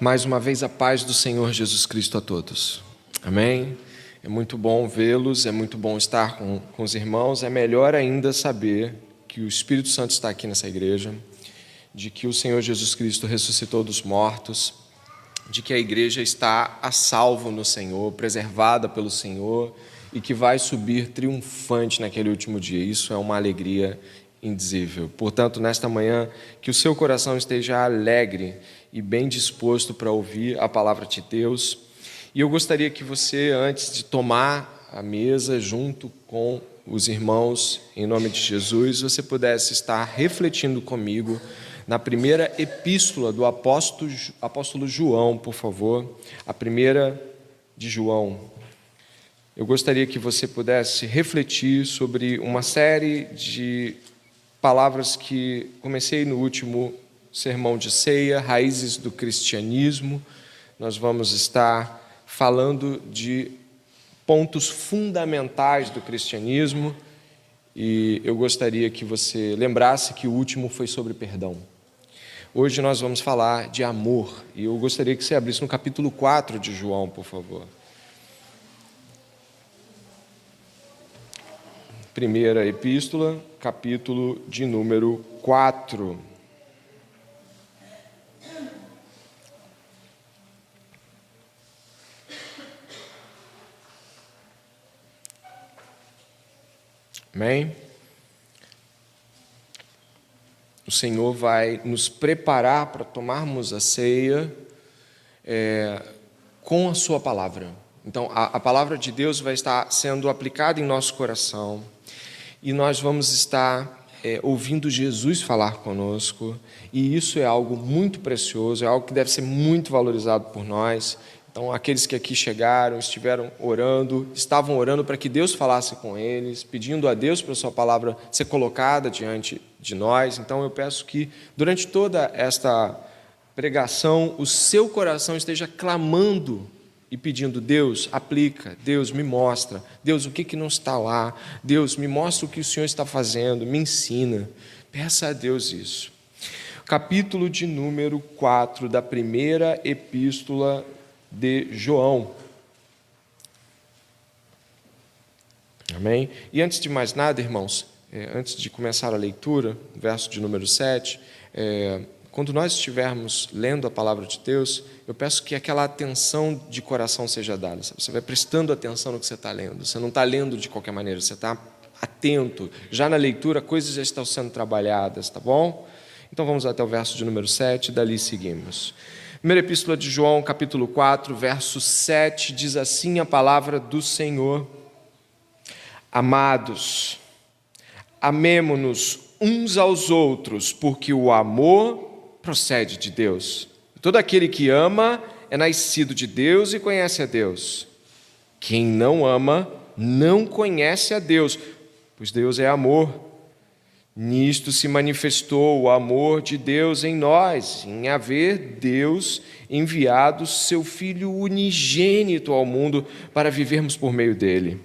Mais uma vez a paz do Senhor Jesus Cristo a todos. Amém? É muito bom vê-los, é muito bom estar com os irmãos. É melhor ainda saber que o Espírito Santo está aqui nessa igreja, de que o Senhor Jesus Cristo ressuscitou dos mortos, de que a igreja está a salvo no Senhor, preservada pelo Senhor e que vai subir triunfante naquele último dia. Isso é uma alegria indizível. Portanto, nesta manhã, que o seu coração esteja alegre e bem disposto para ouvir a palavra de Deus. E eu gostaria que você, antes de tomar a mesa junto com os irmãos, em nome de Jesus, você pudesse estar refletindo comigo na primeira epístola do apóstolo João, por favor, a primeira de João. Eu gostaria que você pudesse refletir sobre uma série de palavras que comecei no último sermão de ceia, raízes do cristianismo. Nós vamos estar falando de pontos fundamentais do cristianismo e eu gostaria que você lembrasse que o último foi sobre perdão. Hoje nós vamos falar de amor e eu gostaria que você abrisse no capítulo 4 de João, por favor. Primeira epístola, capítulo de número 4. Amém? O Senhor vai nos preparar para tomarmos a ceia com a sua palavra. Então, a palavra de Deus vai estar sendo aplicada em nosso coração e nós vamos estar ouvindo Jesus falar conosco, e isso é algo muito precioso, é algo que deve ser muito valorizado por nós. Então, aqueles que aqui chegaram, estavam orando para que Deus falasse com eles, pedindo a Deus para a sua palavra ser colocada diante de nós. Então, eu peço que, durante toda esta pregação, o seu coração esteja clamando e pedindo: Deus, aplica, Deus, me mostra, Deus, o que não está lá, Deus, me mostra o que o Senhor está fazendo, me ensina. Peça a Deus isso. Capítulo de número 4 da primeira epístola de João. Amém? E antes de mais nada, irmãos, antes de começar a leitura, verso de número 7, quando nós estivermos lendo a palavra de Deus, eu peço que aquela atenção de coração seja dada. Você vai prestando atenção no que você está lendo. Você não está lendo de qualquer maneira, você está atento. Já na leitura, coisas já estão sendo trabalhadas, tá bom? Então vamos até o verso de número 7, dali seguimos. Primeira epístola de João, capítulo 4, verso 7, diz assim a palavra do Senhor: Amados, amemo-nos uns aos outros, porque o amor procede de Deus. Todo aquele que ama é nascido de Deus e conhece a Deus. Quem não ama não conhece a Deus, pois Deus é amor. Nisto se manifestou o amor de Deus em nós, em haver Deus enviado seu Filho unigênito ao mundo para vivermos por meio dele.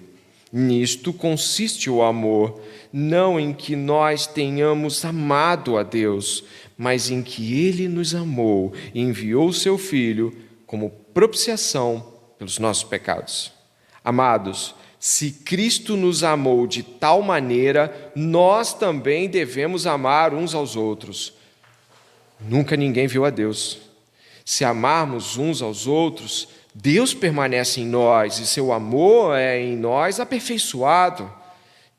Nisto consiste o amor, não em que nós tenhamos amado a Deus, mas em que Ele nos amou e enviou seu Filho como propiciação pelos nossos pecados. Amados, se Cristo nos amou de tal maneira, nós também devemos amar uns aos outros. Nunca ninguém viu a Deus. Se amarmos uns aos outros, Deus permanece em nós e seu amor é em nós aperfeiçoado.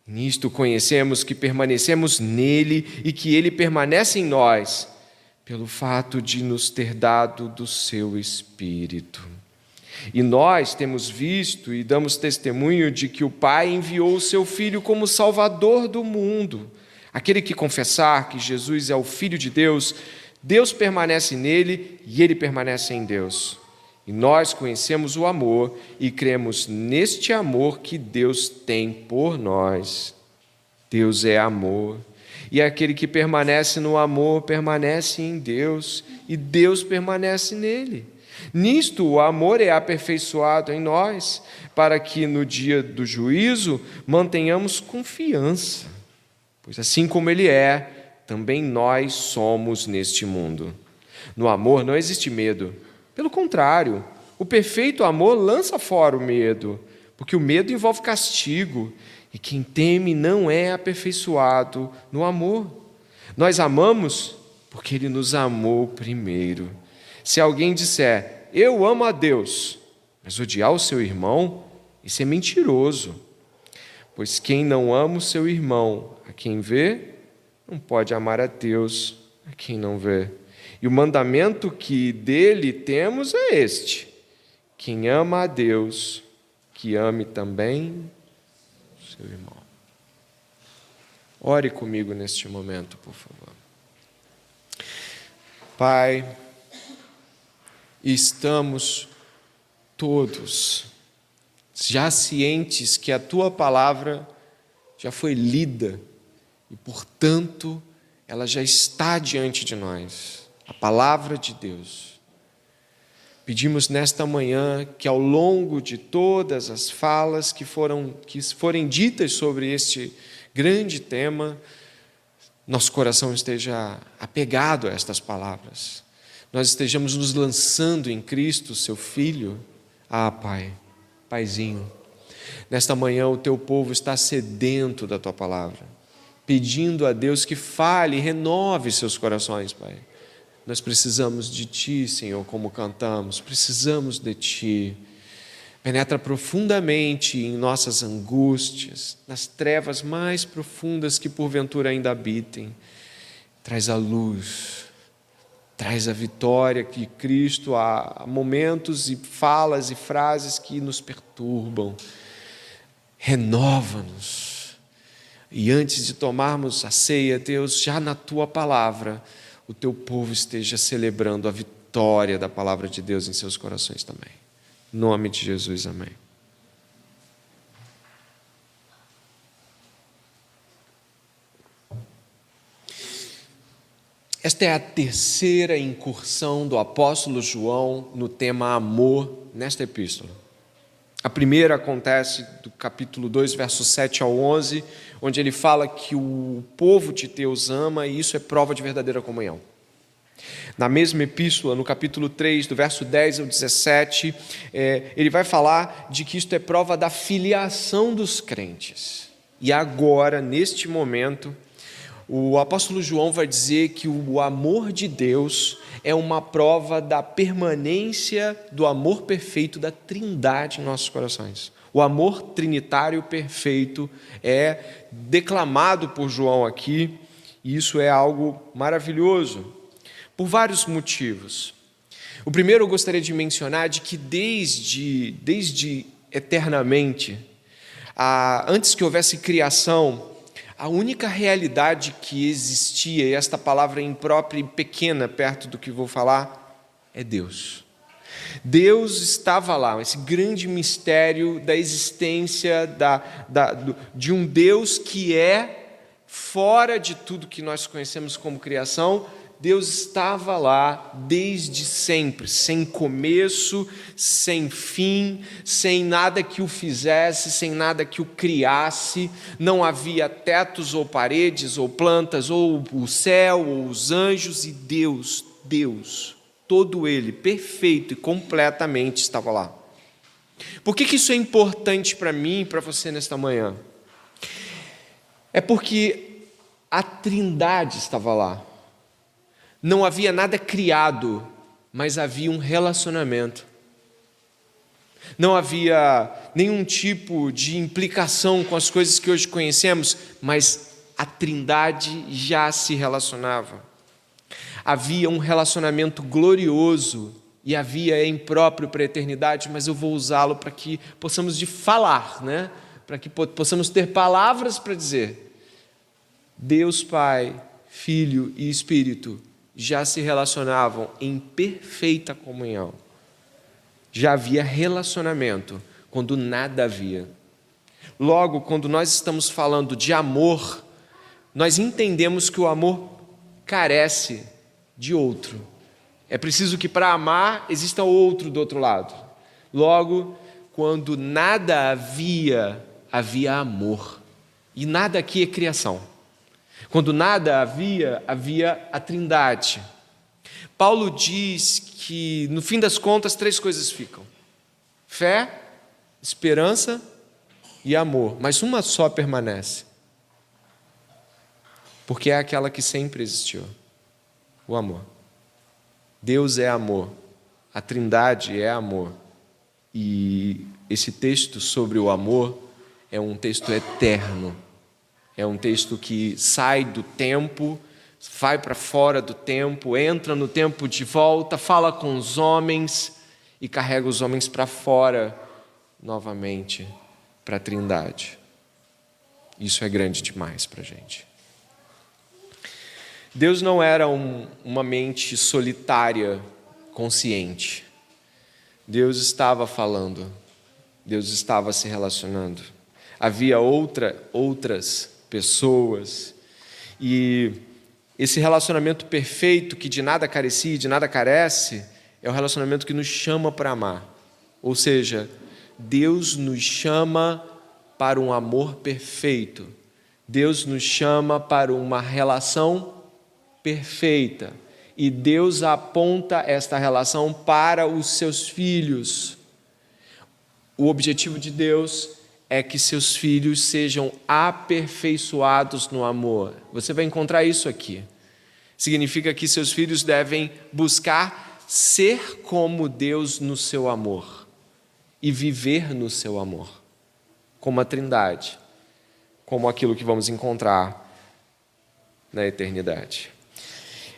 Nisto conhecemos que permanecemos nele e que ele permanece em nós, pelo fato de nos ter dado do seu Espírito. E nós temos visto e damos testemunho de que o Pai enviou o seu Filho como Salvador do mundo. Aquele que confessar que Jesus é o Filho de Deus, Deus permanece nele e ele permanece em Deus. E nós conhecemos o amor e cremos neste amor que Deus tem por nós. Deus é amor. E aquele que permanece no amor permanece em Deus e Deus permanece nele. Nisto o amor é aperfeiçoado em nós, para que no dia do juízo mantenhamos confiança, pois assim como Ele é, também nós somos neste mundo. No amor não existe medo, Pelo contrário, o perfeito amor lança fora o medo, porque o medo envolve castigo, e quem teme não é aperfeiçoado no amor. Nós amamos porque Ele nos amou primeiro. Se alguém disser, eu amo a Deus, mas odiar o seu irmão, isso é mentiroso. Pois quem não ama o seu irmão, a quem vê, não pode amar a Deus, a quem não vê. E o mandamento que dele temos é este: quem ama a Deus, que ame também o seu irmão. Ore comigo neste momento, por favor. Pai, estamos todos já cientes que a Tua palavra já foi lida e, portanto, ela já está diante de nós, a palavra de Deus. Pedimos nesta manhã que ao longo de todas as falas que forem ditas sobre este grande tema, nosso coração esteja apegado a estas palavras. Nós estejamos nos lançando em Cristo, Seu Filho. Ah, Pai, Paizinho, nesta manhã o Teu povo está sedento da Tua palavra, pedindo a Deus que fale e renove seus corações, Pai. Nós precisamos de Ti, Senhor, como cantamos, precisamos de Ti. Penetra profundamente em nossas angústias, nas trevas mais profundas que porventura ainda habitem. Traz a luz, traz a vitória que Cristo, há momentos e falas e frases que nos perturbam. Renova-nos. E antes de tomarmos a ceia, Deus, já na Tua palavra, o Teu povo esteja celebrando a vitória da palavra de Deus em seus corações também. Em nome de Jesus, amém. Esta é a terceira incursão do apóstolo João no tema amor nesta epístola. A primeira acontece do capítulo 2, versos 7 ao 11, onde ele fala que o povo de Deus ama e isso é prova de verdadeira comunhão. Na mesma epístola, no capítulo 3, do verso 10 ao 17, ele vai falar de que isto é prova da filiação dos crentes. E agora, neste momento, o apóstolo João vai dizer que o amor de Deus é uma prova da permanência do amor perfeito da Trindade em nossos corações. O amor trinitário perfeito é declamado por João aqui, e isso é algo maravilhoso, por vários motivos. O primeiro eu gostaria de mencionar de que desde eternamente, antes que houvesse criação, a única realidade que existia, e esta palavra é imprópria e pequena perto do que vou falar, é Deus. Deus estava lá, esse grande mistério da existência de um Deus que é fora de tudo que nós conhecemos como criação. Deus estava lá desde sempre, sem começo, sem fim, sem nada que o fizesse, sem nada que o criasse. Não havia tetos ou paredes ou plantas ou o céu ou os anjos, e Deus, todo ele, perfeito e completamente estava lá. Por que isso é importante para mim e para você nesta manhã? É porque a Trindade estava lá. Não havia nada criado, mas havia um relacionamento. Não havia nenhum tipo de implicação com as coisas que hoje conhecemos, mas a Trindade já se relacionava. Havia um relacionamento glorioso e havia impróprio para a eternidade, mas eu vou usá-lo para que possamos falar, né? Para que possamos ter palavras para dizer. Deus Pai, Filho e Espírito já se relacionavam em perfeita comunhão. Já havia relacionamento quando nada havia. Logo, quando nós estamos falando de amor, nós entendemos que o amor carece de outro. É preciso que para amar exista outro do outro lado. Logo, quando nada havia, havia amor. E nada aqui é criação. Quando nada havia, havia a Trindade. Paulo diz que, no fim das contas, 3 coisas ficam: fé, esperança e amor, mas uma só permanece, porque é aquela que sempre existiu: o amor. Deus é amor, a Trindade é amor, e esse texto sobre o amor é um texto eterno, é um texto que sai do tempo, vai para fora do tempo, entra no tempo de volta, fala com os homens e carrega os homens para fora novamente, para a Trindade. Isso é grande demais para a gente. Deus não era uma mente solitária, consciente. Deus estava falando, Deus estava se relacionando. Havia outras pessoas, e esse relacionamento perfeito, que de nada carecia e de nada carece, é o relacionamento que nos chama para amar. Ou seja, Deus nos chama para um amor perfeito. Deus nos chama para uma relação perfeita. E Deus aponta esta relação para os seus filhos. O objetivo de Deus é que seus filhos sejam aperfeiçoados no amor. Você vai encontrar isso aqui. Significa que seus filhos devem buscar ser como Deus no seu amor e viver no seu amor, como a Trindade, como aquilo que vamos encontrar na eternidade.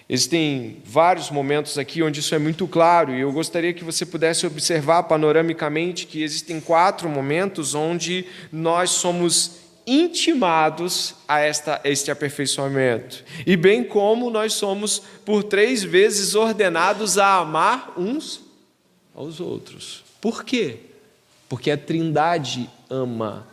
Existem vários momentos aqui onde isso é muito claro, e eu gostaria que você pudesse observar panoramicamente que existem 4 momentos onde nós somos intimados a este aperfeiçoamento, e bem como nós somos por 3 vezes ordenados a amar uns aos outros. Por quê? Porque a Trindade ama.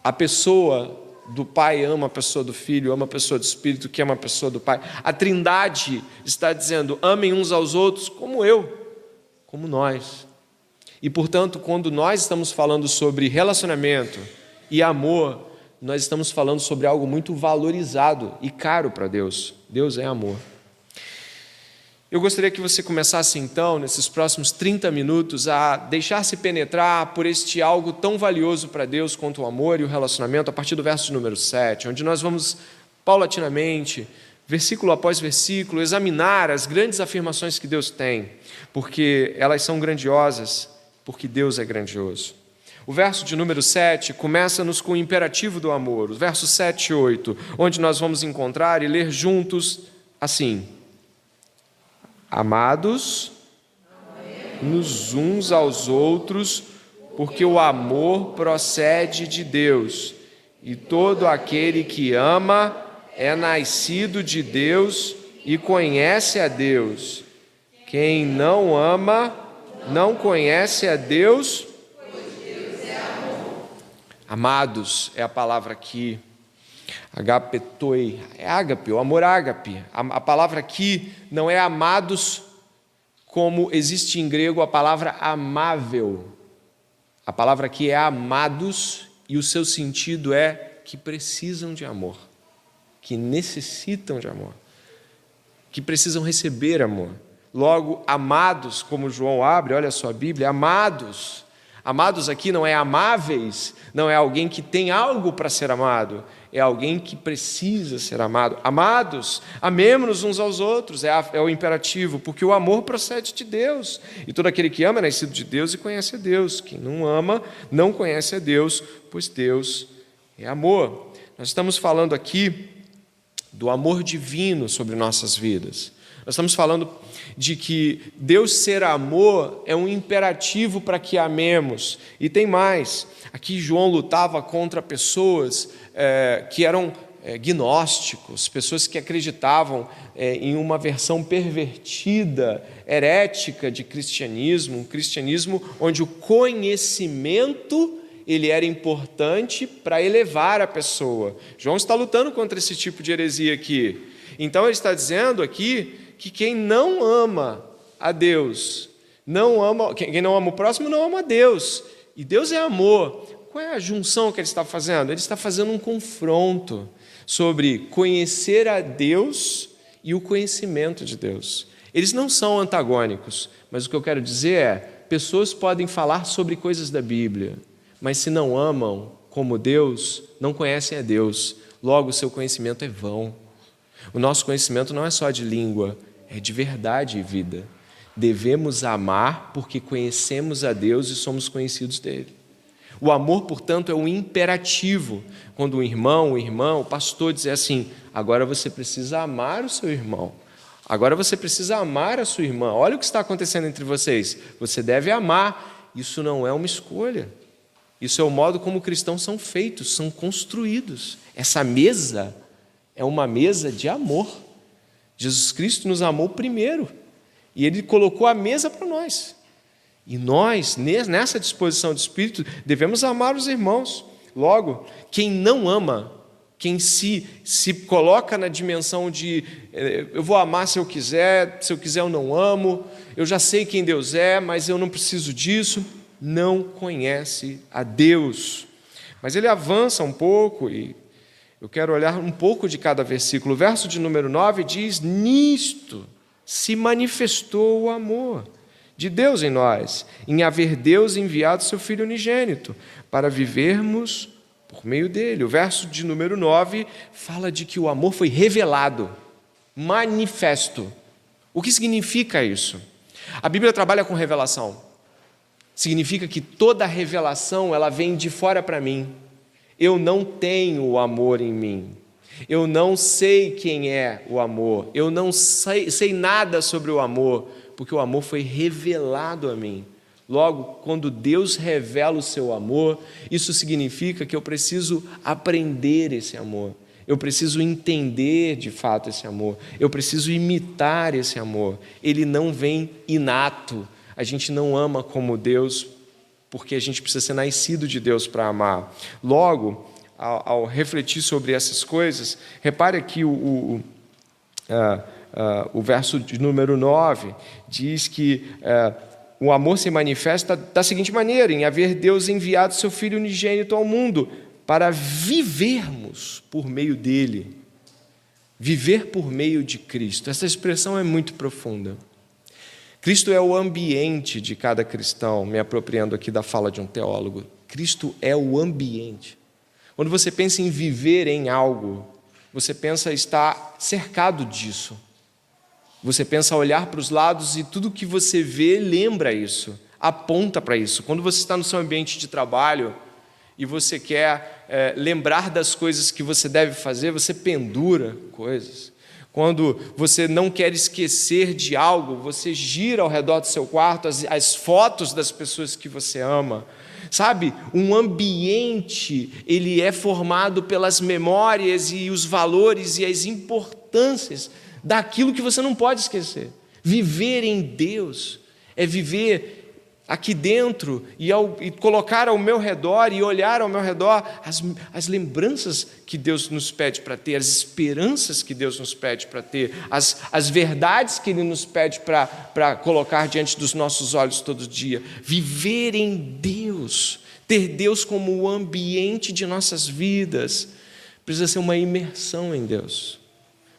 A pessoa do Pai ama a pessoa do Filho, ama a pessoa do Espírito, que ama a pessoa do Pai. A Trindade está dizendo: amem uns aos outros como eu, como nós. E, portanto, quando nós estamos falando sobre relacionamento e amor, nós estamos falando sobre algo muito valorizado e caro para Deus. Deus é amor. Eu gostaria que você começasse então, nesses próximos 30 minutos, a deixar-se penetrar por este algo tão valioso para Deus quanto o amor e o relacionamento, a partir do verso de número 7, onde nós vamos, paulatinamente, versículo após versículo, examinar as grandes afirmações que Deus tem, porque elas são grandiosas, porque Deus é grandioso. O verso de número 7 começa-nos com o imperativo do amor, os versos 7 e 8, onde nós vamos encontrar e ler juntos assim: amados nos uns aos outros, porque o amor procede de Deus, e todo aquele que ama é nascido de Deus e conhece a Deus. Quem não ama não conhece a Deus, pois Deus é amor. Amados é a palavra aqui. Agapetoi, é ágape, o amor ágape. A palavra aqui não é amados como existe em grego a palavra amável. A palavra aqui é amados, e o seu sentido é que precisam de amor, que necessitam de amor, que precisam receber amor. Logo, amados, como João abre, olha a sua Bíblia, amados. Amados aqui não é amáveis, não é alguém que tem algo para ser amado, é alguém que precisa ser amado. Amados, amemo-nos uns aos outros, é o imperativo, porque o amor procede de Deus, e todo aquele que ama é nascido de Deus e conhece a Deus. Quem não ama não conhece a Deus, pois Deus é amor. Nós estamos falando aqui do amor divino sobre nossas vidas. Nós estamos falando de que Deus ser amor é um imperativo para que amemos. E tem mais, aqui João lutava contra pessoas que eram gnósticos, pessoas que acreditavam em uma versão pervertida, herética de cristianismo, um cristianismo onde o conhecimento ele era importante para elevar a pessoa. João está lutando contra esse tipo de heresia aqui. Então ele está dizendo aqui que quem não ama a Deus, quem não ama o próximo não ama a Deus, e Deus é amor. Qual é a junção que ele está fazendo? Ele está fazendo um confronto sobre conhecer a Deus e o conhecimento de Deus. Eles não são antagônicos, mas o que eu quero dizer é, pessoas podem falar sobre coisas da Bíblia, mas se não amam como Deus, não conhecem a Deus, logo o seu conhecimento é vão. O nosso conhecimento não é só de língua, é de verdade e vida. Devemos amar porque conhecemos a Deus e somos conhecidos dele. O amor, portanto, é um imperativo. Quando um irmão, o pastor diz assim, agora você precisa amar o seu irmão. Agora você precisa amar a sua irmã. Olha o que está acontecendo entre vocês. Você deve amar. Isso não é uma escolha. Isso é o modo como cristãos são feitos, são construídos. Essa mesa é uma mesa de amor. Jesus Cristo nos amou primeiro. E Ele colocou a mesa para nós. E nós, nessa disposição de espírito, devemos amar os irmãos. Logo, quem não ama, quem se coloca na dimensão de eu vou amar se eu quiser eu não amo, eu já sei quem Deus é, mas eu não preciso disso, não conhece a Deus. Mas ele avança um pouco e eu quero olhar um pouco de cada versículo. O verso de número 9 diz, nisto se manifestou o amor de Deus em nós, em haver Deus enviado seu Filho unigênito, para vivermos por meio dele. O verso de número 9 fala de que o amor foi revelado, manifesto. O que significa isso? A Bíblia trabalha com revelação. Significa que toda revelação ela vem de fora para mim. Eu não tenho o amor em mim. Eu não sei quem é o amor. Eu não sei nada sobre o amor, porque o amor foi revelado a mim. Logo, quando Deus revela o seu amor, isso significa que eu preciso aprender esse amor. Eu preciso entender de fato esse amor. Eu preciso imitar esse amor. Ele não vem inato. A gente não ama como Deus, porque a gente precisa ser nascido de Deus para amar. Logo, ao refletir sobre essas coisas, repare aqui o verso de número 9, diz que o amor se manifesta da seguinte maneira, em haver Deus enviado seu Filho unigênito ao mundo, para vivermos por meio dele. Viver por meio de Cristo. Essa expressão é muito profunda. Cristo é o ambiente de cada cristão, me apropriando aqui da fala de um teólogo. Cristo é o ambiente. Quando você pensa em viver em algo, você pensa estar cercado disso. Você pensa olhar para os lados e tudo que você vê lembra isso, aponta para isso. Quando você está no seu ambiente de trabalho e você quer lembrar das coisas que você deve fazer, você pendura coisas. Quando você não quer esquecer de algo, você gira ao redor do seu quarto as fotos das pessoas que você ama. Sabe, um ambiente, ele é formado pelas memórias e os valores e as importâncias daquilo que você não pode esquecer. Viver em Deus é viver aqui dentro e colocar ao meu redor e olhar ao meu redor as lembranças que Deus nos pede para ter, as esperanças que Deus nos pede para ter, as verdades que Ele nos pede para colocar diante dos nossos olhos todo dia. Viver em Deus, ter Deus como o ambiente de nossas vidas, precisa ser uma imersão em Deus.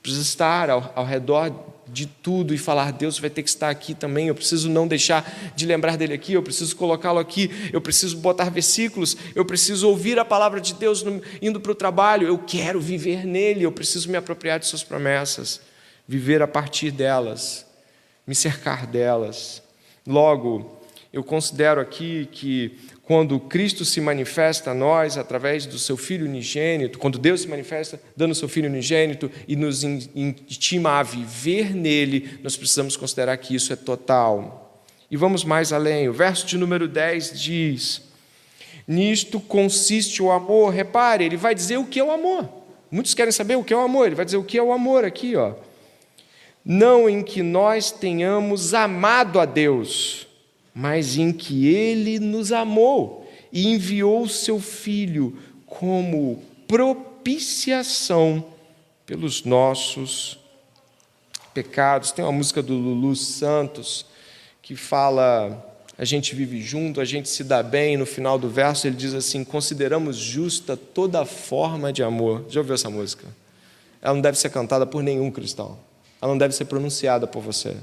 Precisa estar ao redor de tudo e falar, Deus vai ter que estar aqui também, eu preciso não deixar de lembrar dele aqui, eu preciso colocá-lo aqui, eu preciso botar versículos, eu preciso ouvir a palavra de Deus indo para o trabalho, eu quero viver nele, eu preciso me apropriar de suas promessas, viver a partir delas, me cercar delas. Logo, eu considero aqui que quando Cristo se manifesta a nós através do seu Filho unigênito, quando Deus se manifesta dando o seu Filho unigênito e nos intima a viver nele, nós precisamos considerar que isso é total. E vamos mais além. O verso de número 10 diz, nisto consiste o amor. Repare, ele vai dizer o que é o amor. Muitos querem saber o que é o amor. Ele vai dizer o que é o amor aqui, ó. Não em que nós tenhamos amado a Deus, mas em que Ele nos amou e enviou o seu Filho como propiciação pelos nossos pecados. Tem uma música do Lulu Santos que fala, a gente vive junto, a gente se dá bem, e no final do verso ele diz assim, consideramos justa toda forma de amor. Já ouviu essa música? Ela não deve ser cantada por nenhum cristão. ela não deve ser pronunciada por você.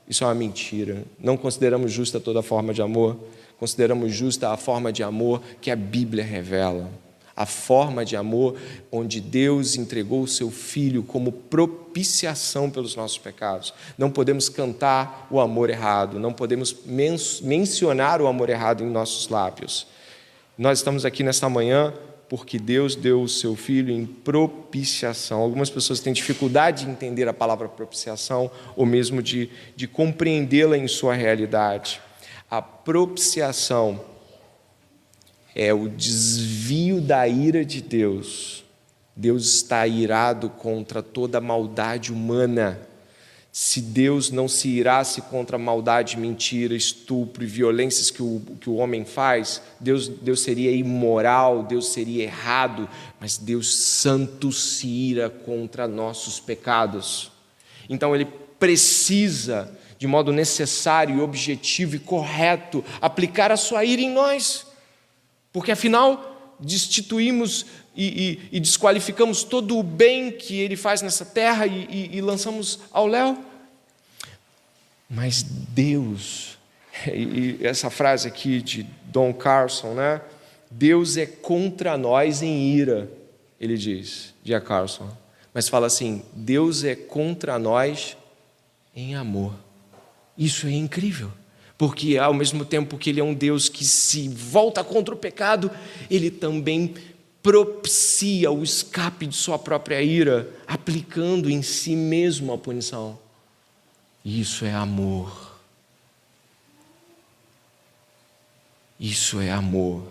Isso é uma mentira. Não consideramos justa toda forma de amor, consideramos justa a forma de amor que a Bíblia revela. A forma de amor onde Deus entregou o seu Filho como propiciação pelos nossos pecados. Não podemos cantar o amor errado, não podemos mencionar o amor errado em nossos lábios. Nós estamos aqui nesta manhã porque Deus deu o seu Filho em propiciação. Algumas pessoas têm dificuldade de entender a palavra propiciação ou mesmo de compreendê-la em sua realidade. A propiciação é o desvio da ira de Deus. Deus está irado contra toda a maldade humana. Se Deus não se irasse contra a maldade, mentira, estupro e violências que o homem faz, Deus seria imoral, Deus seria errado, mas Deus santo se ira contra nossos pecados. Então Ele precisa, de modo necessário, objetivo e correto, aplicar a sua ira em nós. Porque, afinal, destituímos e desqualificamos todo o bem que Ele faz nessa terra e lançamos ao léu. Mas Deus, e essa frase aqui de Don Carson, né? Deus é contra nós em ira, ele diz, de Carson. Mas fala assim, Deus é contra nós em amor. Isso é incrível. Porque ao mesmo tempo que Ele é um Deus que se volta contra o pecado, Ele também propicia o escape de sua própria ira, aplicando em si mesmo a punição. Isso é amor. Isso é amor.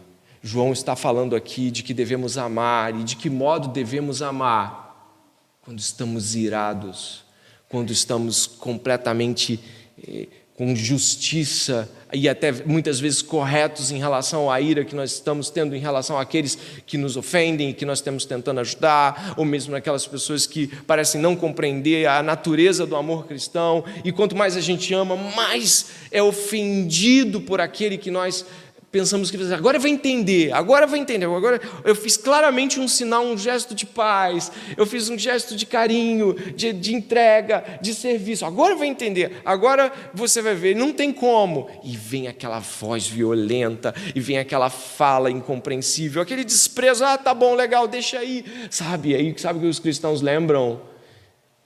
João está falando aqui de que devemos amar e de que modo devemos amar. Quando estamos irados, quando estamos completamente com justiça e até muitas vezes corretos em relação à ira que nós estamos tendo em relação àqueles que nos ofendem e que nós estamos tentando ajudar, ou mesmo naquelas pessoas que parecem não compreender a natureza do amor cristão, e quanto mais a gente ama, mais é ofendido por aquele que nós pensamos que agora vai entender, agora eu fiz claramente um sinal, um gesto de paz, eu fiz um gesto de carinho, de entrega, de serviço, agora vai entender, agora você vai ver, não tem como, e vem aquela voz violenta, e vem aquela fala incompreensível, aquele desprezo, tá bom, legal, deixa aí, sabe que os cristãos lembram?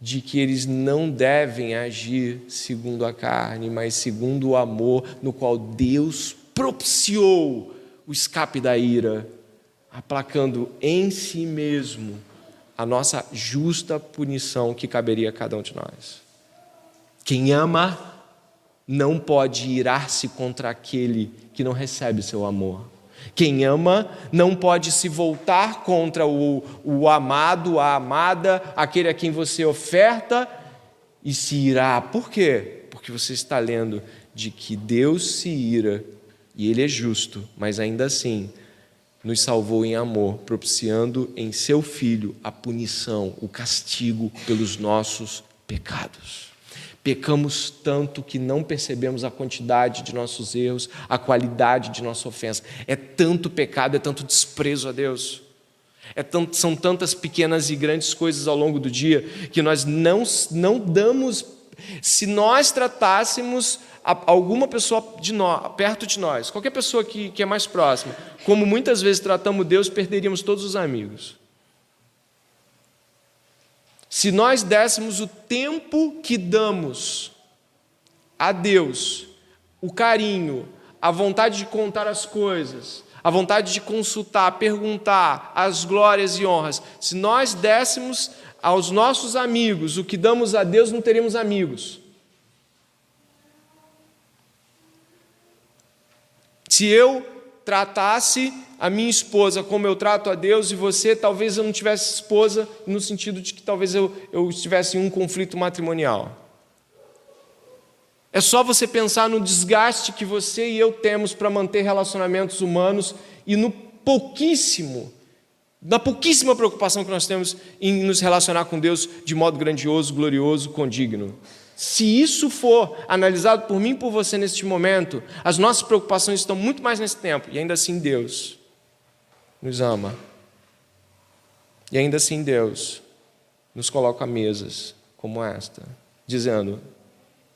De que eles não devem agir segundo a carne, mas segundo o amor no qual Deus propiciou o escape da ira, aplacando em si mesmo a nossa justa punição que caberia a cada um de nós. Quem ama não pode irar-se contra aquele que não recebe seu amor. Quem ama não pode se voltar contra o amado, a amada, aquele a quem você oferta e se irar. Por quê? Porque você está lendo de que Deus se ira e Ele é justo, mas ainda assim nos salvou em amor, propiciando em seu Filho a punição, o castigo pelos nossos pecados. Pecamos tanto que não percebemos a quantidade de nossos erros, a qualidade de nossa ofensa. É tanto pecado, é tanto desprezo a Deus. São tantas pequenas e grandes coisas ao longo do dia que nós não damos. Se nós tratássemos alguma pessoa perto de nós, qualquer pessoa que é mais próxima, como muitas vezes tratamos Deus, perderíamos todos os amigos. Se nós dessemos o tempo que damos a Deus, o carinho, a vontade de contar as coisas, a vontade de consultar, perguntar as glórias e honras, se nós dessemos aos nossos amigos o que damos a Deus, não teríamos amigos. Se eu tratasse a minha esposa como eu trato a Deus e você, talvez eu não tivesse esposa, no sentido de que talvez eu estivesse em um conflito matrimonial. É só você pensar no desgaste que você e eu temos para manter relacionamentos humanos e na pouquíssima preocupação que nós temos em nos relacionar com Deus de modo grandioso, glorioso, condigno. Se isso for analisado por mim e por você neste momento, as nossas preocupações estão muito mais nesse tempo, e ainda assim Deus nos ama. E ainda assim Deus nos coloca mesas como esta. dizendo: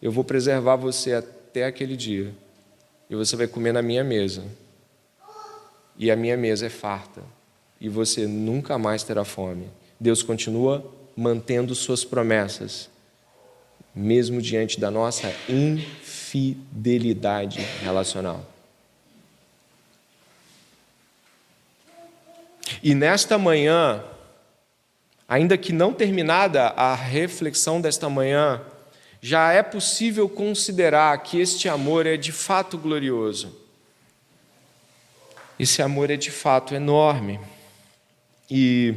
eu vou preservar você até aquele dia, e você vai comer na minha mesa, e a minha mesa é farta, e você nunca mais terá fome. Deus continua mantendo suas promessas, mesmo diante da nossa infidelidade relacional. E nesta manhã, ainda que não terminada a reflexão desta manhã, já é possível considerar que este amor é de fato glorioso. Esse amor é de fato enorme. E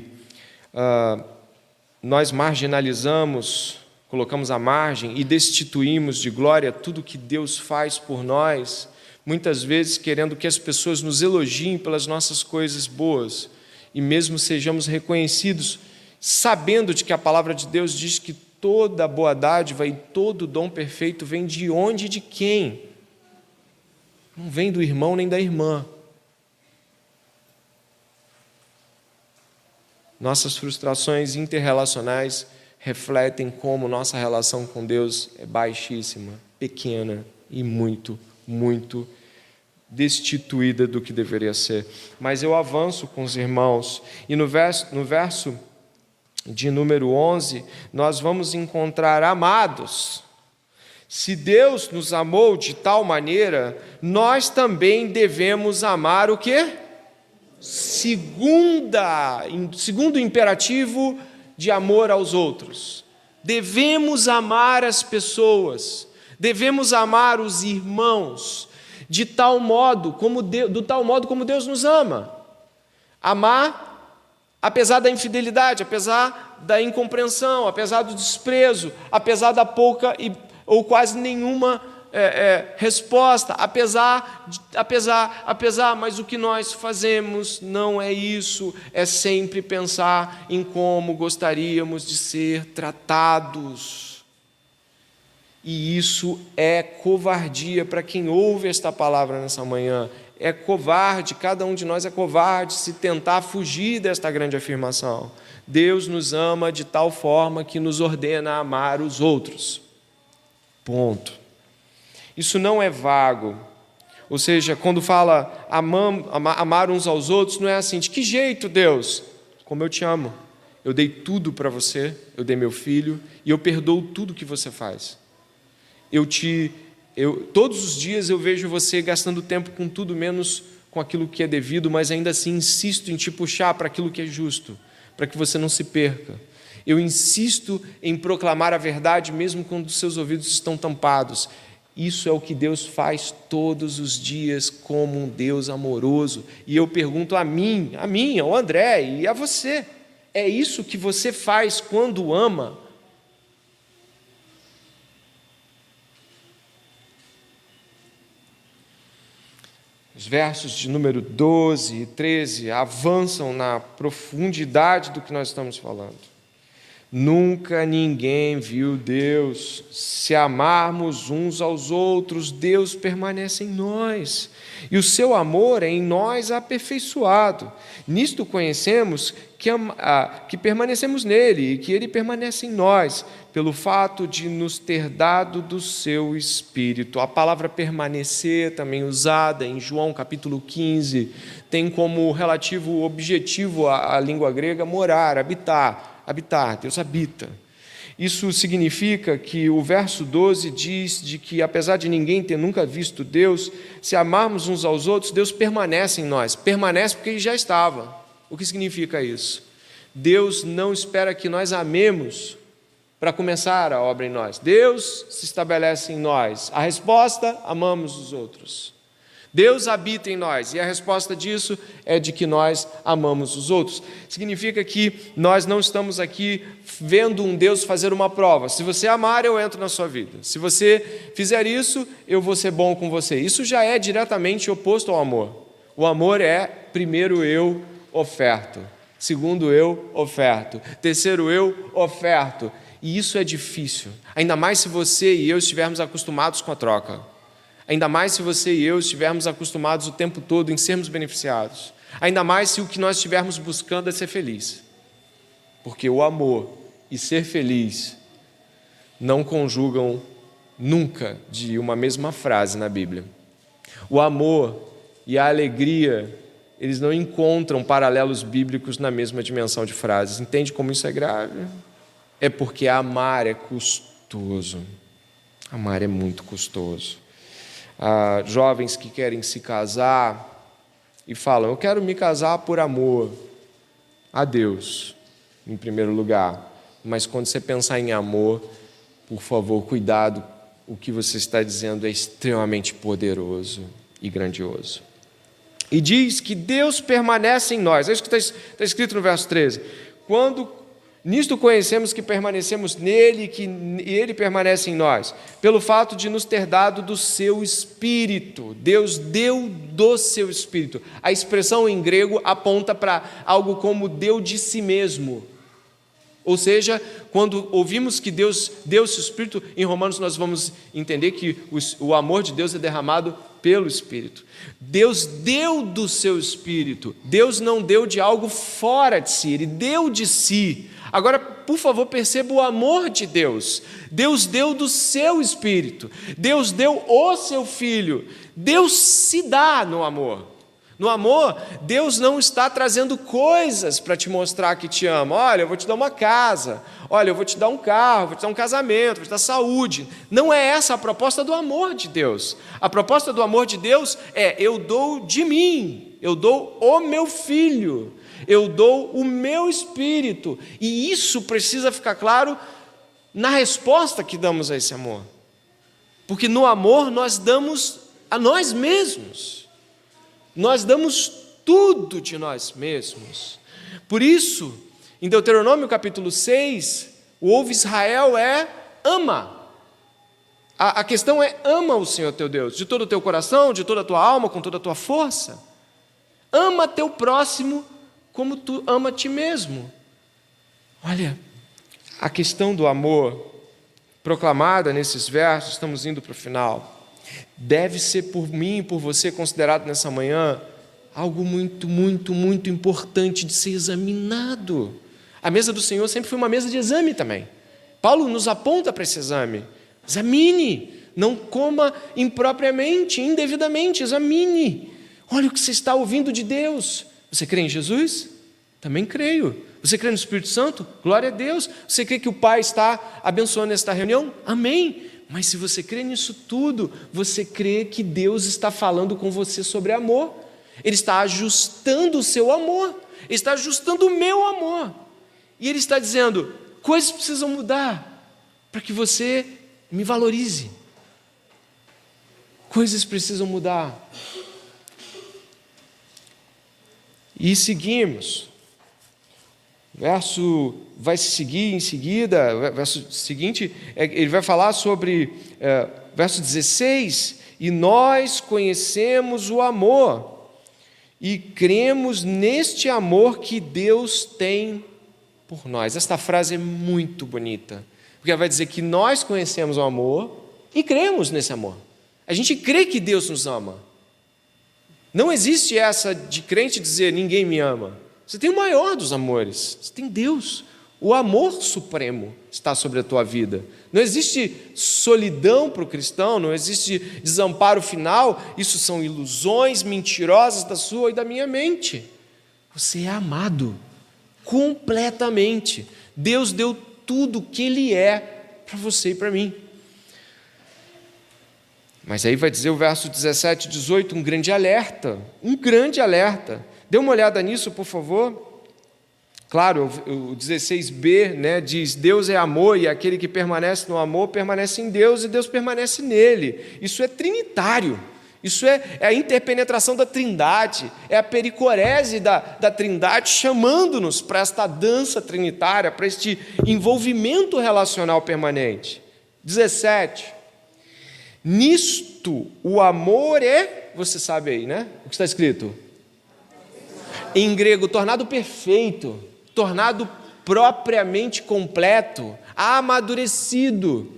nós marginalizamos, colocamos à margem e destituímos de glória tudo que Deus faz por nós, muitas vezes querendo que as pessoas nos elogiem pelas nossas coisas boas, e mesmo sejamos reconhecidos, sabendo de que a palavra de Deus diz que toda boa dádiva e todo dom perfeito vem de onde e de quem? Não vem do irmão nem da irmã. Nossas frustrações interrelacionais refletem como nossa relação com Deus é baixíssima, pequena e muito, muito destituída do que deveria ser. Mas eu avanço com os irmãos, e no verso de número 11, nós vamos encontrar: amados, se Deus nos amou de tal maneira, nós também devemos amar o quê? Segundo o imperativo de amor aos outros. Devemos amar as pessoas, devemos amar os irmãos, do tal modo como Deus nos ama. Amar apesar da infidelidade, apesar da incompreensão, apesar do desprezo, apesar da pouca ou quase nenhuma resposta, apesar, mas o que nós fazemos não é isso, é sempre pensar em como gostaríamos de ser tratados. E isso é covardia para quem ouve esta palavra nessa manhã. É covarde, cada um de nós é covarde se tentar fugir desta grande afirmação. Deus nos ama de tal forma que nos ordena a amar os outros. Ponto. Isso não é vago. Ou seja, quando fala amar uns aos outros, não é assim: de que jeito, Deus? Como eu te amo. Eu dei tudo para você, eu dei meu filho, e eu perdoo tudo que você faz. Todos os dias eu vejo você gastando tempo com tudo menos com aquilo que é devido, mas ainda assim insisto em te puxar para aquilo que é justo, para que você não se perca. Eu insisto em proclamar a verdade mesmo quando os seus ouvidos estão tampados. Isso é o que Deus faz todos os dias como um Deus amoroso. E eu pergunto a mim, ao André e a você: é isso que você faz quando ama? Os versos de número 12 e 13 avançam na profundidade do que nós estamos falando. Nunca ninguém viu Deus. Se amarmos uns aos outros, Deus permanece em nós, e o seu amor é em nós aperfeiçoado. Nisto conhecemos que permanecemos nele e que ele permanece em nós, pelo fato de nos ter dado do seu Espírito. A palavra permanecer, também usada em João capítulo 15, tem como relativo objetivo à língua grega morar, habitar. Deus habita. Isso significa que o verso 12 diz de que, apesar de ninguém ter nunca visto Deus, se amarmos uns aos outros, Deus permanece em nós. Permanece porque ele já estava. O que significa isso? Deus não espera que nós amemos para começar a obra em nós. Deus se estabelece em nós. A resposta: amamos os outros. Deus habita em nós, e a resposta disso é de que nós amamos os outros. Significa que nós não estamos aqui vendo um Deus fazer uma prova. Se você amar, eu entro na sua vida. Se você fizer isso, eu vou ser bom com você. Isso já é diretamente oposto ao amor. O amor é: primeiro eu oferto, segundo eu oferto, terceiro eu oferto. E isso é difícil, ainda mais se você e eu estivermos acostumados com a troca. Ainda mais se você e eu estivermos acostumados o tempo todo em sermos beneficiados. Ainda mais se o que nós estivermos buscando é ser feliz. Porque o amor e ser feliz não conjugam nunca de uma mesma frase na Bíblia. O amor e a alegria, eles não encontram paralelos bíblicos na mesma dimensão de frases. Entende como isso é grave? É porque amar é custoso. Amar é muito custoso. Há jovens que querem se casar e falam: eu quero me casar por amor a Deus, em primeiro lugar. Mas quando você pensar em amor, por favor, cuidado, o que você está dizendo é extremamente poderoso e grandioso. E diz que Deus permanece em nós. É isso que está escrito no verso 13. Quando nisto conhecemos que permanecemos nele e ele permanece em nós, pelo fato de nos ter dado do seu Espírito. Deus deu do seu Espírito. A expressão em grego aponta para algo como deu de si mesmo. Ou seja, quando ouvimos que Deus deu o seu Espírito, em Romanos nós vamos entender que o amor de Deus é derramado pelo Espírito. Deus deu do seu Espírito. Deus não deu de algo fora de si, Ele deu de si. Agora, por favor, perceba o amor de Deus. Deus deu do seu Espírito. Deus deu o seu Filho. Deus se dá no amor. No amor, Deus não está trazendo coisas para te mostrar que te ama. Olha, eu vou te dar uma casa. Olha, eu vou te dar um carro, vou te dar um casamento, vou te dar saúde. Não é essa a proposta do amor de Deus. A proposta do amor de Deus é: eu dou de mim, eu dou o meu Filho, eu dou o meu Espírito. E isso precisa ficar claro na resposta que damos a esse amor. Porque no amor nós damos a nós mesmos. Nós damos tudo de nós mesmos. Por isso, em Deuteronômio capítulo 6, o ouve Israel ama. A questão é: ama o Senhor teu Deus, de todo o teu coração, de toda a tua alma, com toda a tua força. Ama teu próximo como tu ama a ti mesmo. Olha, a questão do amor proclamada nesses versos, estamos indo para o final, deve ser por mim e por você considerado nessa manhã algo muito, muito, muito importante de ser examinado. A mesa do Senhor sempre foi uma mesa de exame também. Paulo nos aponta para esse exame. Examine, não coma impropriamente, indevidamente, examine. Olha o que você está ouvindo de Deus. Você crê em Jesus? Também creio. Você crê no Espírito Santo? Glória a Deus. Você crê que o Pai está abençoando esta reunião? Amém. Mas se você crê nisso tudo, você crê que Deus está falando com você sobre amor. Ele está ajustando o seu amor. Ele está ajustando o meu amor. E Ele está dizendo: coisas precisam mudar para que você me valorize. Coisas precisam mudar. E seguimos. O verso vai se seguir em seguida, o verso seguinte, ele vai falar sobre, verso 16, e nós conhecemos o amor, e cremos neste amor que Deus tem por nós. Esta frase é muito bonita, porque ela vai dizer que nós conhecemos o amor e cremos nesse amor. A gente crê que Deus nos ama. Não existe essa de crente dizer: ninguém me ama. Você tem o maior dos amores, você tem Deus. O amor supremo está sobre a tua vida. Não existe solidão para o cristão, não existe desamparo final. Isso são ilusões mentirosas da sua e da minha mente. Você é amado completamente. Deus deu tudo o que Ele é para você e para mim. Mas aí vai dizer o verso 17 e 18, um grande alerta. Um grande alerta. Dê uma olhada nisso, por favor. Claro, o 16b, né, diz: Deus é amor e aquele que permanece no amor permanece em Deus e Deus permanece nele. Isso é trinitário. Isso é a interpenetração da Trindade, é a pericorese da Trindade chamando-nos para esta dança trinitária, para este envolvimento relacional permanente. 17. Nisto o amor é, você sabe aí, né? O que está escrito? Em grego, tornado perfeito, tornado propriamente completo, amadurecido.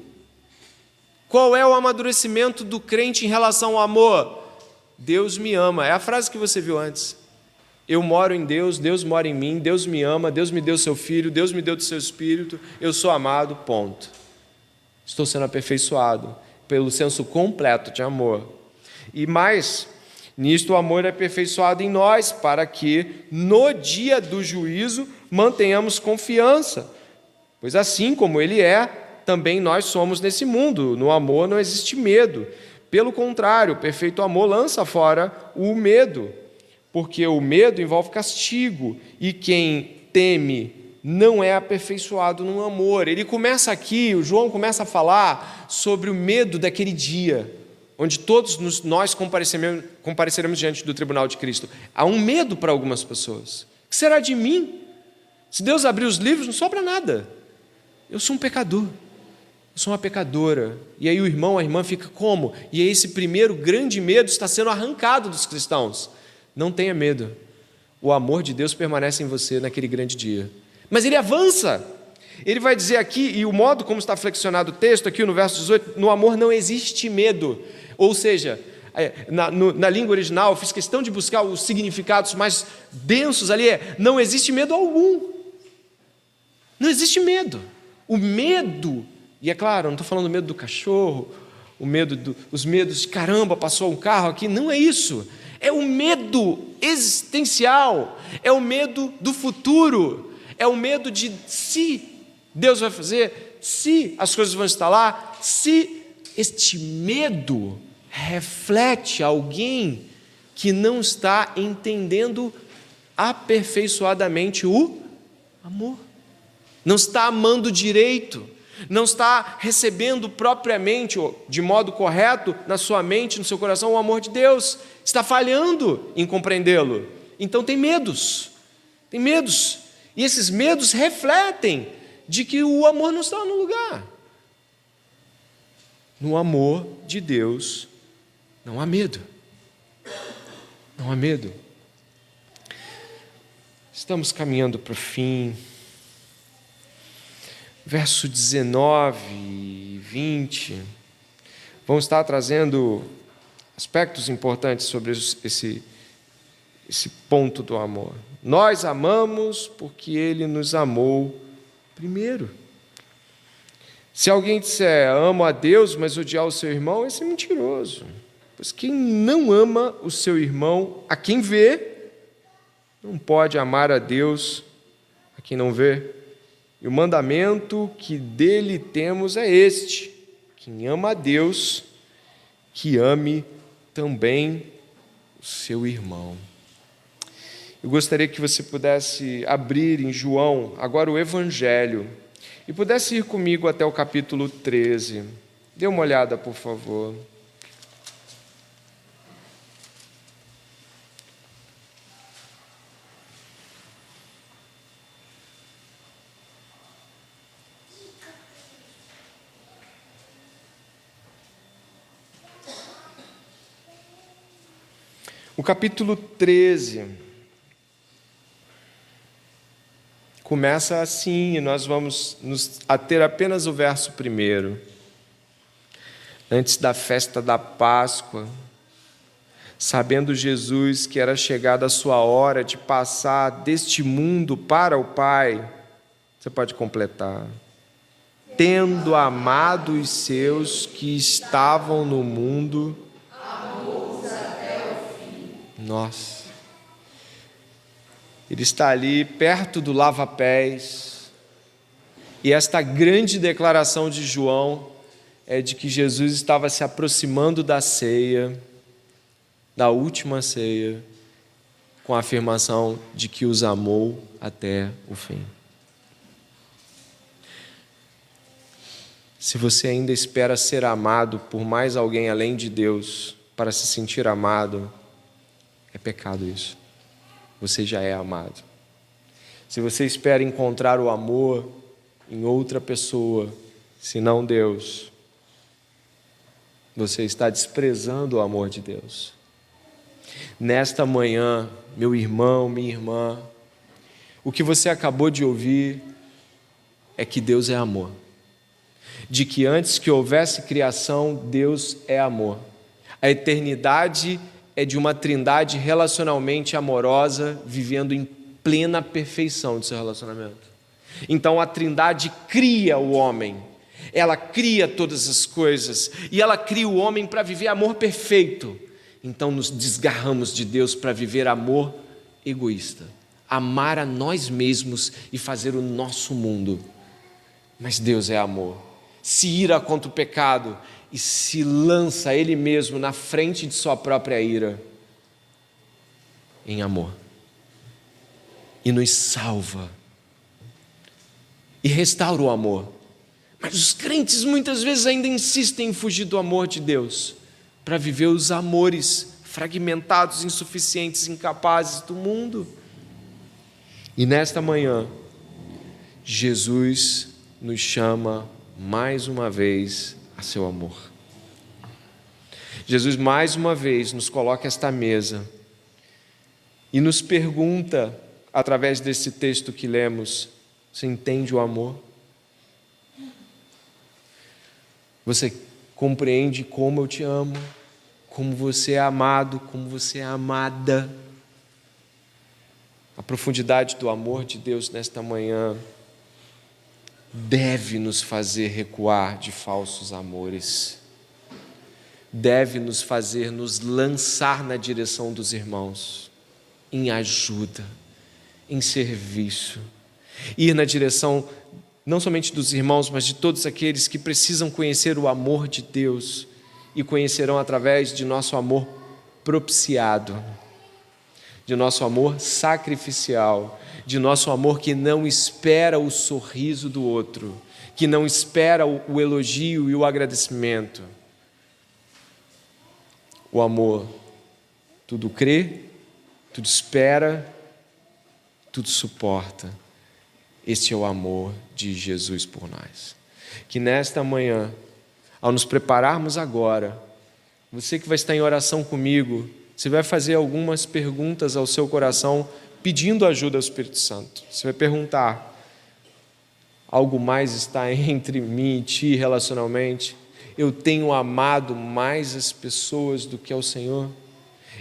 Qual é o amadurecimento do crente em relação ao amor? Deus me ama. É a frase que você viu antes. Eu moro em Deus, Deus mora em mim, Deus me ama, Deus me deu seu Filho, Deus me deu do seu Espírito, eu sou amado, ponto. Estou sendo aperfeiçoado pelo senso completo de amor. E mais, nisto o amor é aperfeiçoado em nós, para que no dia do juízo mantenhamos confiança. Pois assim como Ele é, também nós somos nesse mundo. No amor não existe medo. Pelo contrário, o perfeito amor lança fora o medo, porque o medo envolve castigo, e quem teme não é aperfeiçoado no amor. Ele começa aqui, o João começa a falar sobre o medo daquele dia, onde todos nós compareceremos diante do tribunal de Cristo. Há um medo para algumas pessoas. O que será de mim? Se Deus abrir os livros, não sobra nada. Eu sou um pecador, eu sou uma pecadora. E aí o irmão, a irmã fica como? E aí esse primeiro grande medo está sendo arrancado dos cristãos. Não tenha medo. O amor de Deus permanece em você naquele grande dia. Mas ele avança. Ele vai dizer aqui, e o modo como está flexionado o texto, aqui no verso 18, no amor não existe medo. Ou seja, na língua original, eu fiz questão de buscar os significados mais densos ali, não existe medo algum. Não existe medo. O medo, e é claro, eu não estou falando do medo do cachorro, os medos de caramba, passou um carro aqui, não é isso. É o medo existencial, é o medo do futuro, é o medo de se Deus vai fazer, se as coisas vão estar lá, se este medo reflete alguém que não está entendendo aperfeiçoadamente o amor, não está amando direito, não está recebendo propriamente, de modo correto, na sua mente, no seu coração, o amor de Deus, está falhando em compreendê-lo. Então tem medos, e esses medos refletem de que o amor não está no lugar. No amor de Deus não há medo. Não há medo. Estamos caminhando para o fim. Verso 19 e 20 vão estar trazendo aspectos importantes sobre esse ponto do amor. Nós amamos porque Ele nos amou primeiro. Se alguém disser, amo a Deus, mas odiar o seu irmão, esse é mentiroso. Pois quem não ama o seu irmão, a quem vê, não pode amar a Deus, a quem não vê. E o mandamento que dele temos é este: quem ama a Deus, que ame também o seu irmão. Eu gostaria que você pudesse abrir em João, agora o Evangelho, e pudesse ir comigo até o capítulo 13. Dê uma olhada, por favor. O capítulo 13 começa assim, e nós vamos nos ater apenas o verso 1. Antes da festa da Páscoa, sabendo Jesus que era chegada a sua hora de passar deste mundo para o Pai, você pode completar. Tendo amado os seus que estavam no mundo, nossa, ele está ali perto do lava-pés, e esta grande declaração de João é de que Jesus estava se aproximando da ceia, da última ceia, com a afirmação de que os amou até o fim. Se você ainda espera ser amado por mais alguém além de Deus para se sentir amado, é pecado isso. Você já é amado. Se você espera encontrar o amor em outra pessoa, senão Deus, você está desprezando o amor de Deus. Nesta manhã, meu irmão, minha irmã, o que você acabou de ouvir é que Deus é amor. De que antes que houvesse criação, Deus é amor. A eternidade é de uma trindade relacionalmente amorosa, vivendo em plena perfeição de seu relacionamento. Então a trindade cria o homem. ela cria todas as coisas, e ela cria o homem para viver amor perfeito. Então nos desgarramos de Deus para viver amor egoísta, amar a nós mesmos e fazer o nosso mundo. Mas Deus é amor, se ira contra o pecado e se lança Ele mesmo na frente de sua própria ira, em amor, e nos salva, e restaura o amor. Mas os crentes muitas vezes ainda insistem em fugir do amor de Deus, para viver os amores fragmentados, insuficientes, incapazes do mundo. E nesta manhã, Jesus nos chama mais uma vez a seu amor. Jesus mais uma vez nos coloca esta mesa e nos pergunta, através desse texto que lemos: você entende o amor? Você compreende como eu te amo? Como você é amado? Como você é amada? A profundidade do amor de Deus nesta manhã deve nos fazer recuar de falsos amores, deve nos fazer nos lançar na direção dos irmãos, em ajuda, em serviço, ir na direção não somente dos irmãos, mas de todos aqueles que precisam conhecer o amor de Deus e conhecerão através de nosso amor propiciado, de nosso amor sacrificial, de nosso amor que não espera o sorriso do outro, que não espera o elogio e o agradecimento. O amor tudo crê, tudo espera, tudo suporta. Este é o amor de Jesus por nós. Que nesta manhã, ao nos prepararmos agora, você que vai estar em oração comigo, você vai fazer algumas perguntas ao seu coração, pedindo ajuda ao Espírito Santo. Você vai perguntar: algo mais está entre mim e ti relacionalmente? Eu tenho amado mais as pessoas do que ao Senhor?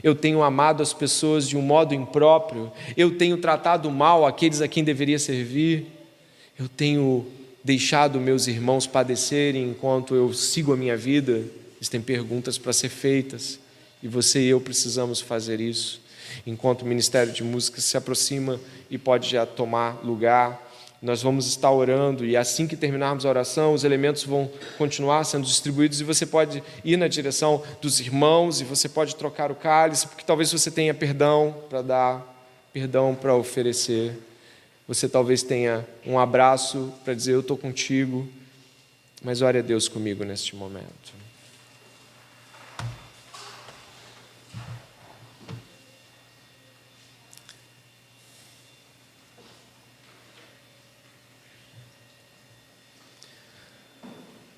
Eu tenho amado as pessoas de um modo impróprio? Eu tenho tratado mal aqueles a quem deveria servir? Eu tenho deixado meus irmãos padecerem enquanto eu sigo a minha vida? Existem perguntas para ser feitas, e você e eu precisamos fazer isso. Enquanto o Ministério de Música se aproxima e pode já tomar lugar, nós vamos estar orando, e assim que terminarmos a oração, os elementos vão continuar sendo distribuídos, e você pode ir na direção dos irmãos, e você pode trocar o cálice, porque talvez você tenha perdão para dar, perdão para oferecer. Você talvez tenha um abraço para dizer: eu estou contigo, mas ore a Deus comigo neste momento.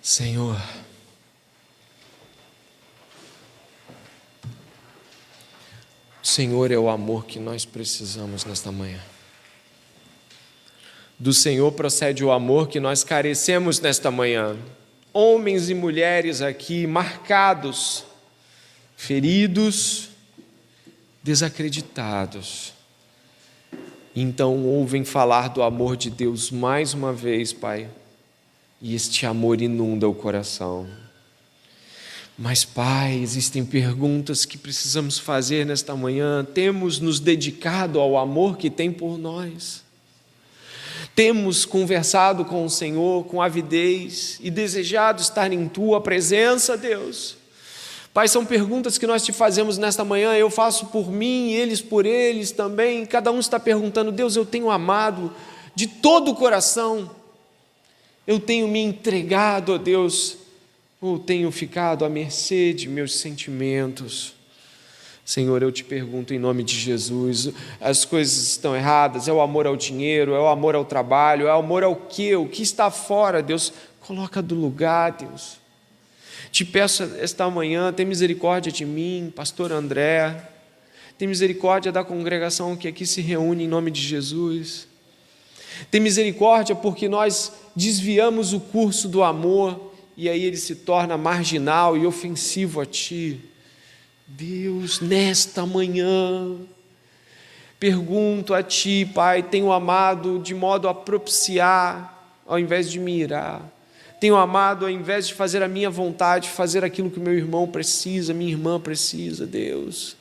Senhor, o Senhor é o amor que nós precisamos nesta manhã. Do Senhor procede o amor que nós carecemos nesta manhã. Homens e mulheres aqui marcados, feridos, desacreditados. Então ouvem falar do amor de Deus mais uma vez, Pai. E este amor inunda o coração. Mas, Pai, existem perguntas que precisamos fazer nesta manhã. Temos nos dedicado ao amor que tem por nós? Temos conversado com o Senhor com avidez e desejado estar em Tua presença, Deus? Pai, são perguntas que nós te fazemos nesta manhã. Eu faço por mim, eles por eles também. Cada um está perguntando: Deus, eu tenho amado de todo o coração. Eu tenho me entregado a Deus, ou tenho ficado à mercê de meus sentimentos? Senhor, eu te pergunto em nome de Jesus, as coisas estão erradas? É o amor ao dinheiro? É o amor ao trabalho? É o amor ao quê? O que está fora, Deus? Coloca do lugar, Deus. Te peço esta manhã, tem misericórdia de mim, pastor André, tem misericórdia da congregação que aqui se reúne em nome de Jesus. Tem misericórdia porque nós desviamos o curso do amor e aí ele se torna marginal e ofensivo a Ti. Deus, nesta manhã, pergunto a Ti, Pai, tenho amado de modo a propiciar, ao invés de me irar. Tenho amado, ao invés de fazer a minha vontade, fazer aquilo que meu irmão precisa, minha irmã precisa, Deus.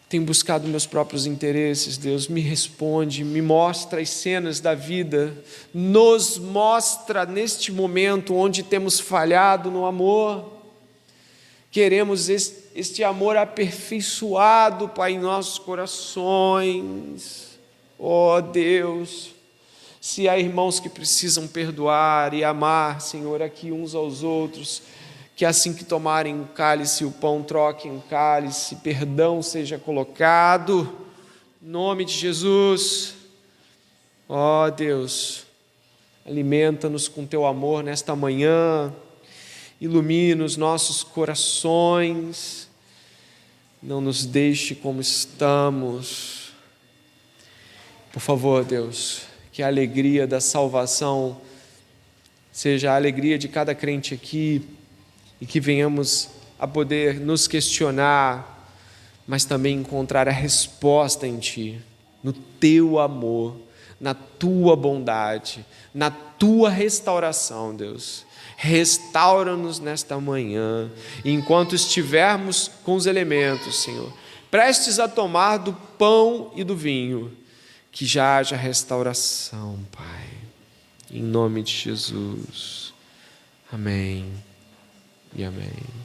Tenho buscado meus próprios interesses, Deus. Me responde, me mostra as cenas da vida, nos mostra neste momento onde temos falhado no amor. Queremos este amor aperfeiçoado, Pai, em nossos corações. Ó Deus, se há irmãos que precisam perdoar e amar, Senhor, aqui uns aos outros, que assim que tomarem o cálice e o pão, troquem o cálice, perdão seja colocado, em nome de Jesus. Ó Deus, alimenta-nos com Teu amor nesta manhã, ilumina os nossos corações, não nos deixe como estamos. Por favor, Deus, que a alegria da salvação seja a alegria de cada crente aqui e que venhamos a poder nos questionar, mas também encontrar a resposta em Ti, no Teu amor, na Tua bondade, na Tua restauração, Deus. Restaura-nos nesta manhã, e enquanto estivermos com os elementos, Senhor, prestes a tomar do pão e do vinho, que já haja restauração, Pai, em nome de Jesus. Amém e amém.